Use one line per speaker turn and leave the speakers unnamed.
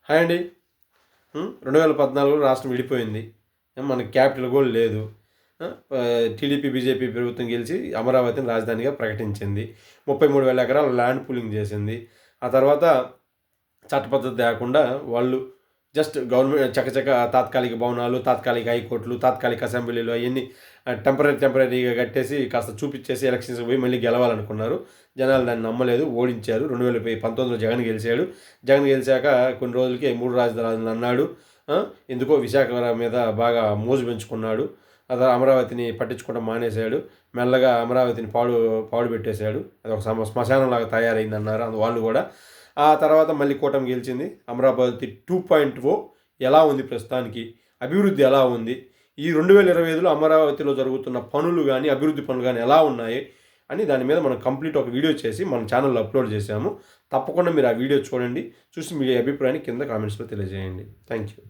Hi అండి. 2014లో రాష్ట్రం విడిపోయింది. మనకి క్యాపిటల్ కూడా లేదు. టీడీపీ, బీజేపీ ప్రభుత్వం గెలిచి అమరావతిని రాజధానిగా ప్రకటించింది. 33,000 ఎకరాల ల్యాండ్ పూలింగ్ చేసింది. ఆ తర్వాత చట్టబద్ధత లేకుండా వాళ్ళు జస్ట్ గవర్నమెంట్ చకచక తాత్కాలిక భవనాలు, తాత్కాలిక హైకోర్టులు, తాత్కాలిక అసెంబ్లీలు అవన్నీ టెంపరీగా కట్టేసి కాస్త చూపించేసి ఎలక్షన్స్కి పోయి మళ్ళీ గెలవాలనుకున్నారు. జనాలు దాన్ని నమ్మలేదు, ఓడించారు. 2019లో జగన్ గెలిచాడు. జగన్ గెలిచాక కొన్ని రోజులకి 3 రాజధానులు అన్నాడు. ఎందుకో విశాఖ మీద బాగా మోజు పెంచుకున్నాడు. అలా అమరావతిని పట్టించుకోవడం మానేశాడు. మెల్లగా అమరావతిని పాడు పెట్టేశాడు. అది ఒక శ్మశానంలాగా తయారైందన్నారు వాళ్ళు కూడా. ఆ తర్వాత మళ్ళీ కూటమి గెలిచింది. అమరావతి 2.0 ఎలా ఉంది ప్రస్తుతానికి, అభివృద్ధి ఎలా ఉంది, ఈ 2025లో అమరావతిలో జరుగుతున్న పనులు కానీ అభివృద్ధి పనులు కానీ ఎలా ఉన్నాయి అని దాని మీద మనం కంప్లీట్ ఒక వీడియో చేసి మన ఛానల్లో అప్లోడ్ చేశాము. తప్పకుండా మీరు ఆ వీడియో చూడండి. చూసి మీ అభిప్రాయాన్ని కింద కామెంట్స్లో తెలియజేయండి. Thank you.